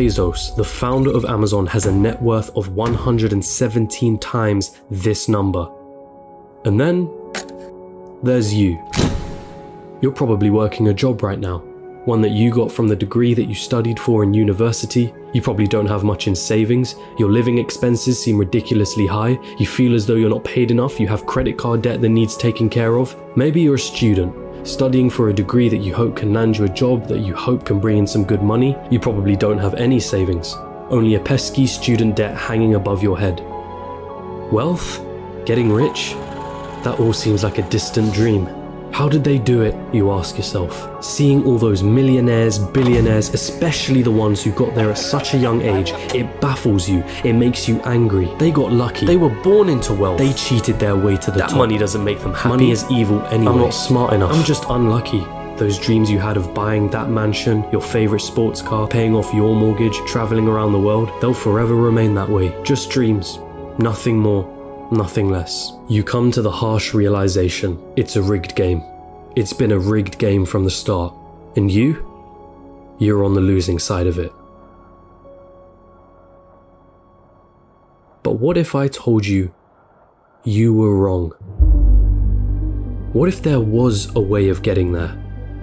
Bezos, the founder of Amazon, has a net worth of 117 times this number. And then there's you. You're probably working a job right now, one that you got from the degree that you studied for in university. You probably don't have much in savings, your living expenses seem ridiculously high, you feel as though you're not paid enough, you have credit card debt that needs taken care of. Maybe you're a student, studying for a degree that you hope can land you a job that you hope can bring in some good money. You probably don't have any savings, only a pesky student debt hanging above your head. Wealth? Getting rich? That all seems like a distant dream. How did they do it, you ask yourself? Seeing all those millionaires, billionaires, especially the ones who got there at such a young age, it baffles you, it makes you angry. They got lucky, they were born into wealth, they cheated their way to the top. That money doesn't make them happy. Money is evil anyway. I'm not smart enough, I'm just unlucky. Those dreams you had of buying that mansion, your favorite sports car, paying off your mortgage, traveling around the world, they'll forever remain that way. Just dreams, nothing more. Nothing less. You come to the harsh realization, it's a rigged game. It's been a rigged game from the start. And you're on the losing side of it. But what if I told you you were wrong? What if there was a way of getting there?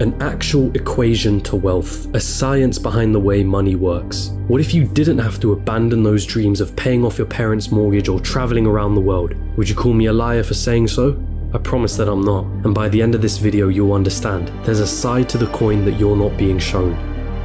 An actual equation to wealth, a science behind the way money works. What if you didn't have to abandon those dreams of paying off your parents' mortgage or traveling around the world? Would you call me a liar for saying so? I promise that I'm not, and by the end of this video you'll understand. There's a side to the coin that you're not being shown.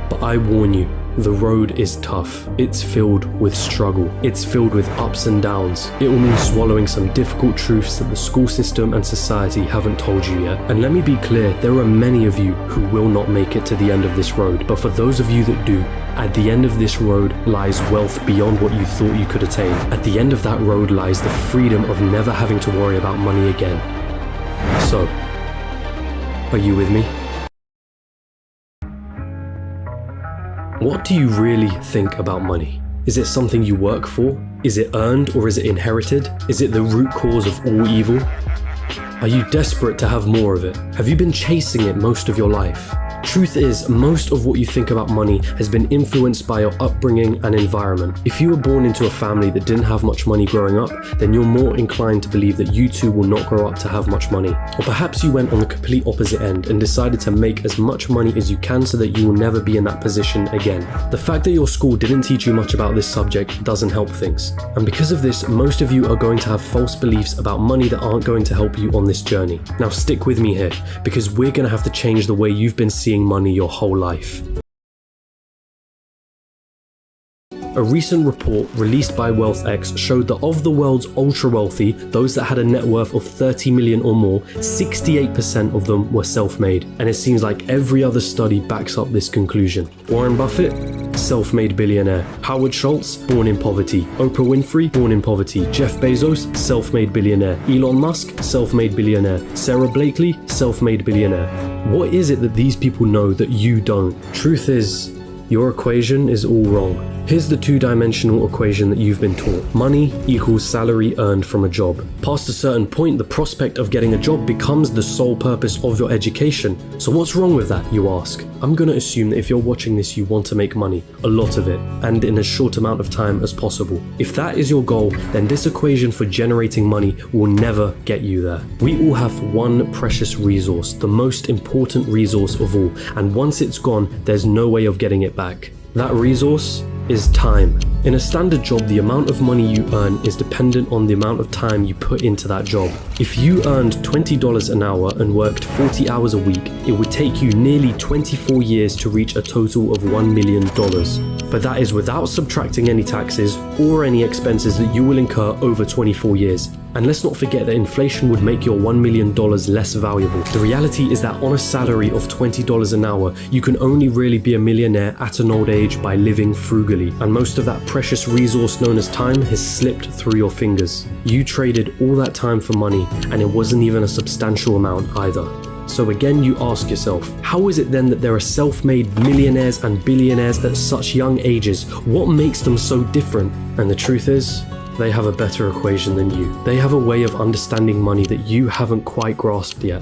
But I warn you, the road is tough. It's filled with struggle. It's filled with ups and downs. It will mean swallowing some difficult truths that the school system and society haven't told you yet. And let me be clear, there are many of you who will not make it to the end of this road. But for those of you that do, at the end of this road lies wealth beyond what you thought you could attain. At the end of that road lies the freedom of never having to worry about money again. So, are you with me? What do you really think about money? Is it something you work for? Is it earned or is it inherited? Is it the root cause of all evil? Are you desperate to have more of it? Have you been chasing it most of your life? Truth is, most of what you think about money has been influenced by your upbringing and environment. If you were born into a family that didn't have much money growing up, then you're more inclined to believe that you too will not grow up to have much money. Or perhaps you went on the complete opposite end and decided to make as much money as you can so that you will never be in that position again. The fact that your school didn't teach you much about this subject doesn't help things. And because of this, most of you are going to have false beliefs about money that aren't going to help you on this journey. Now stick with me here, because we're going to have to change the way you've been seeing money your whole life. A recent report released by WealthX showed that of the world's ultra-wealthy, those that had a net worth of 30 million or more, 68% of them were self-made. And it seems like every other study backs up this conclusion. Warren Buffett, self-made billionaire. Howard Schultz, born in poverty. Oprah Winfrey, born in poverty. Jeff Bezos, self-made billionaire. Elon Musk, self-made billionaire. Sarah Blakely, self-made billionaire. What is it that these people know that you don't? Truth is, your equation is all wrong. Here's the two-dimensional equation that you've been taught. Money equals salary earned from a job. Past a certain point, the prospect of getting a job becomes the sole purpose of your education. So what's wrong with that, you ask? I'm gonna assume that if you're watching this, you want to make money, a lot of it, and in as short amount of time as possible. If that is your goal, then this equation for generating money will never get you there. We all have one precious resource, the most important resource of all, and once it's gone, there's no way of getting it back. That resource is time. In a standard job, the amount of money you earn is dependent on the amount of time you put into that job. If you earned $20 an hour and worked 40 hours a week, it would take you nearly 24 years to reach a total of $1 million. But that is without subtracting any taxes or any expenses that you will incur over 24 years. And let's not forget that inflation would make your $1 million less valuable. The reality is that on a salary of $20 an hour, you can only really be a millionaire at an old age by living frugally. And most of that precious resource known as time has slipped through your fingers. You traded all that time for money, and it wasn't even a substantial amount either. So again, you ask yourself, how is it then that there are self-made millionaires and billionaires at such young ages? What makes them so different? And the truth is, they have a better equation than you. They have a way of understanding money that you haven't quite grasped yet.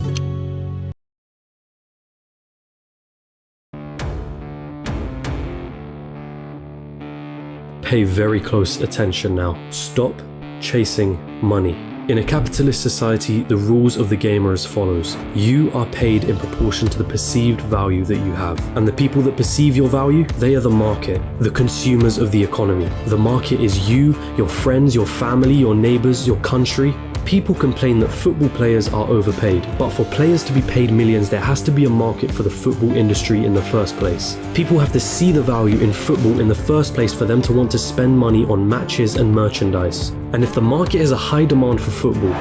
Pay very close attention now. Stop chasing money. In a capitalist society, the rules of the game are as follows. You are paid in proportion to the perceived value that you have. And the people that perceive your value, they are the market, the consumers of the economy. The market is you, your friends, your family, your neighbors, your country. People complain that football players are overpaid, but for players to be paid millions, there has to be a market for the football industry in the first place. People have to see the value in football in the first place for them to want to spend money on matches and merchandise. And if the market has a high demand for football,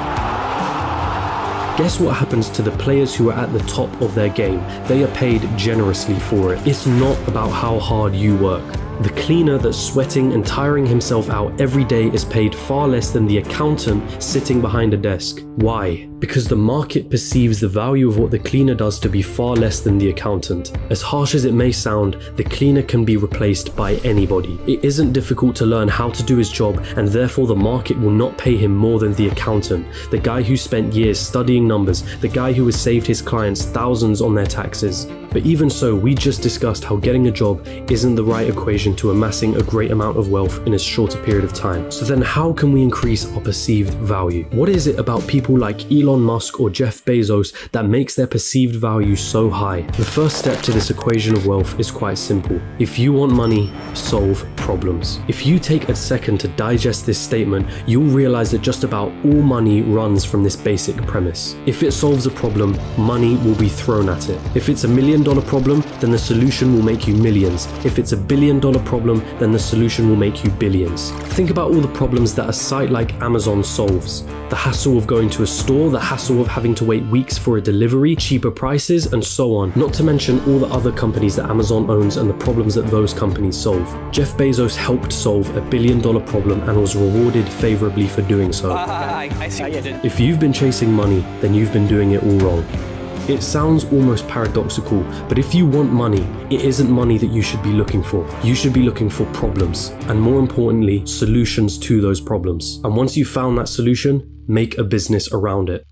guess what happens to the players who are at the top of their game? They are paid generously for it. It's not about how hard you work. The cleaner that's sweating and tiring himself out every day is paid far less than the accountant sitting behind a desk. Why? Because the market perceives the value of what the cleaner does to be far less than the accountant. As harsh as it may sound, the cleaner can be replaced by anybody. It isn't difficult to learn how to do his job, and therefore the market will not pay him more than the accountant, the guy who spent years studying numbers, the guy who has saved his clients thousands on their taxes. But even so, we just discussed how getting a job isn't the right equation to amassing a great amount of wealth in a shorter period of time. So then how can we increase our perceived value? What is it about people like Elon Musk or Jeff Bezos that makes their perceived value so high? The first step to this equation of wealth is quite simple. If you want money, solve problems. If you take a second to digest this statement, you'll realize that just about all money runs from this basic premise. If it solves a problem, money will be thrown at it. If it's $1 million problem, then the solution will make you millions. If it's $1 billion problem, then the solution will make you billions. Think about all the problems that a site like Amazon solves. The hassle of going to a store, the hassle of having to wait weeks for a delivery, cheaper prices, and so on. Not to mention all the other companies that Amazon owns and the problems that those companies solve. Jeff Bezos helped solve $1 billion problem and was rewarded favorably for doing so. I see what you did. If you've been chasing money, then you've been doing it all wrong. It sounds almost paradoxical, but if you want money, it isn't money that you should be looking for. You should be looking for problems, and more importantly, solutions to those problems. And once you've found that solution, make a business around it.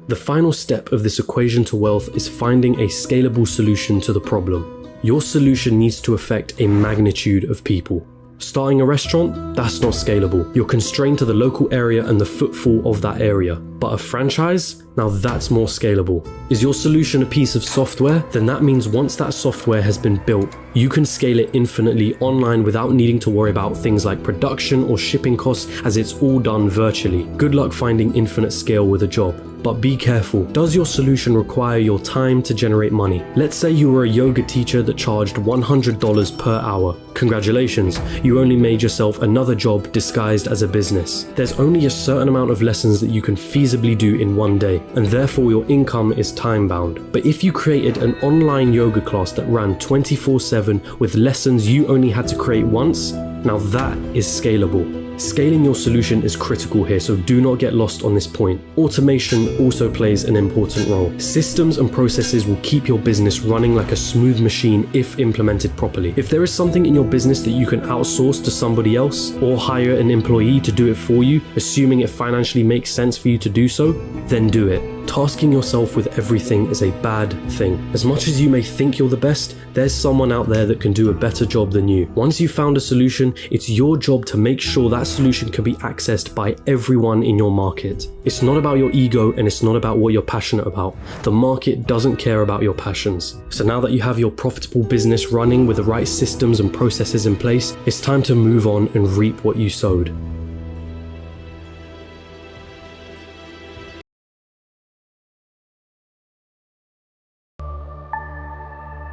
The final step of this equation to wealth is finding a scalable solution to the problem. Your solution needs to affect a magnitude of people. Starting a restaurant? That's not scalable. You're constrained to the local area and the footfall of that area. But a franchise? Now that's more scalable. Is your solution a piece of software? Then that means once that software has been built, you can scale it infinitely online without needing to worry about things like production or shipping costs, as it's all done virtually. Good luck finding infinite scale with a job. But be careful. Does your solution require your time to generate money? Let's say you were a yoga teacher that charged $100 per hour. Congratulations, you only made yourself another job disguised as a business. There's only a certain amount of lessons that you can feasibly do in one day, and therefore your income is time-bound. But if you created an online yoga class that ran 24/7 with lessons you only had to create once, now that is scalable. Scaling your solution is critical here, so do not get lost on this point. Automation also plays an important role. Systems and processes will keep your business running like a smooth machine if implemented properly. If there is something in your business that you can outsource to somebody else or hire an employee to do it for you, assuming it financially makes sense for you to do so, then do it. Tasking yourself with everything is a bad thing. As much as you may think you're the best, there's someone out there that can do a better job than you. Once you've found a solution, it's your job to make sure that solution can be accessed by everyone in your market. It's not about your ego, and it's not about what you're passionate about. The market doesn't care about your passions. So now that you have your profitable business running with the right systems and processes in place, it's time to move on and reap what you sowed.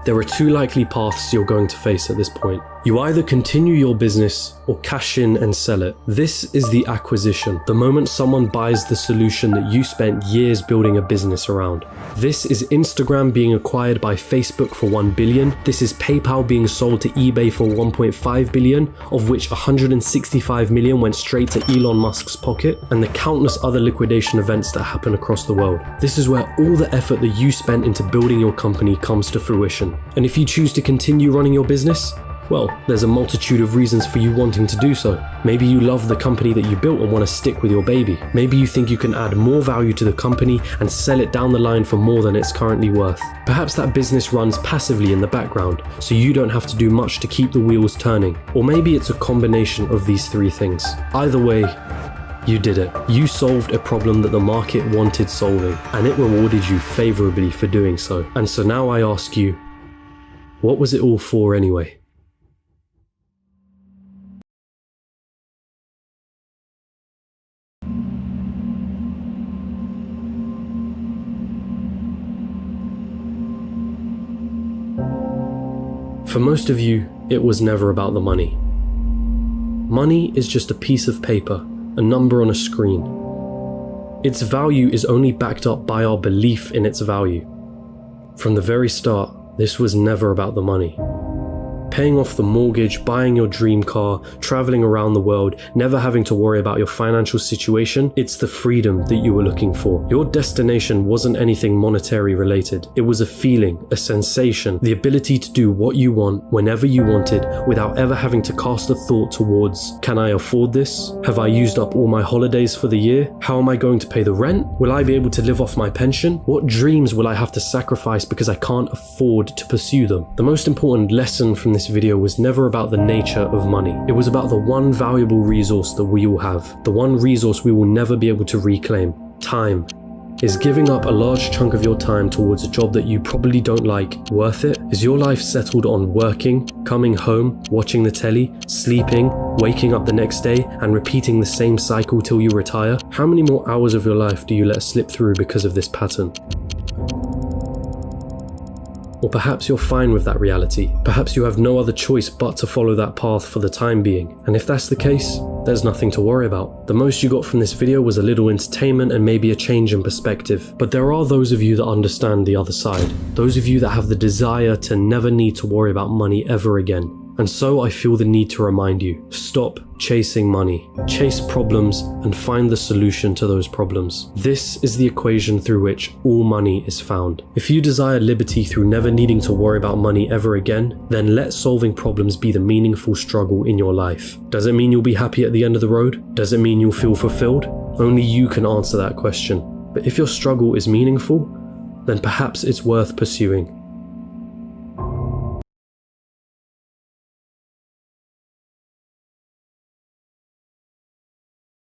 There are two likely paths you're going to face at this point. You either continue your business or cash in and sell it. This is the acquisition, the moment someone buys the solution that you spent years building a business around. This is Instagram being acquired by Facebook for $1 billion. This is PayPal being sold to eBay for $1.5 billion, of which $165 million went straight to Elon Musk's pocket, and the countless other liquidation events that happen across the world. This is where all the effort that you spent into building your company comes to fruition. And if you choose to continue running your business, Well, there's a multitude of reasons for you wanting to do so. Maybe you love the company that you built and want to stick with your baby. Maybe you think you can add more value to the company and sell it down the line for more than it's currently worth. Perhaps that business runs passively in the background, so you don't have to do much to keep the wheels turning. Or maybe it's a combination of these three things. Either way, you did it. You solved a problem that the market wanted solving, and it rewarded you favorably for doing so. And so now I ask you, what was it all for anyway? For most of you, it was never about the money. Money is just a piece of paper, a number on a screen. Its value is only backed up by our belief in its value. From the very start, this was never about the money. Paying off the mortgage, buying your dream car, traveling around the world, never having to worry about your financial situation, it's the freedom that you were looking for. Your destination wasn't anything monetary related. It was a feeling, a sensation, the ability to do what you want whenever you wanted without ever having to cast a thought towards, can I afford this? Have I used up all my holidays for the year? How am I going to pay the rent? Will I be able to live off my pension? What dreams will I have to sacrifice because I can't afford to pursue them? The most important lesson from this video was never about the nature of money. It was about the one valuable resource that we all have, the one resource we will never be able to reclaim: time. Is giving up a large chunk of your time towards a job that you probably don't like worth it? Is your life settled on working, coming home, watching the telly, sleeping, waking up the next day, and repeating the same cycle till you retire? How many more hours of your life do you let slip through because of this pattern? Or perhaps you're fine with that reality. Perhaps you have no other choice but to follow that path for the time being. And if that's the case, there's nothing to worry about. The most you got from this video was a little entertainment and maybe a change in perspective. But there are those of you that understand the other side. Those of you that have the desire to never need to worry about money ever again. And so I feel the need to remind you, stop chasing money. Chase problems and find the solution to those problems. This is the equation through which all money is found. If you desire liberty through never needing to worry about money ever again, then let solving problems be the meaningful struggle in your life. Does it mean you'll be happy at the end of the road? Does it mean you'll feel fulfilled? Only you can answer that question. But if your struggle is meaningful, then perhaps it's worth pursuing.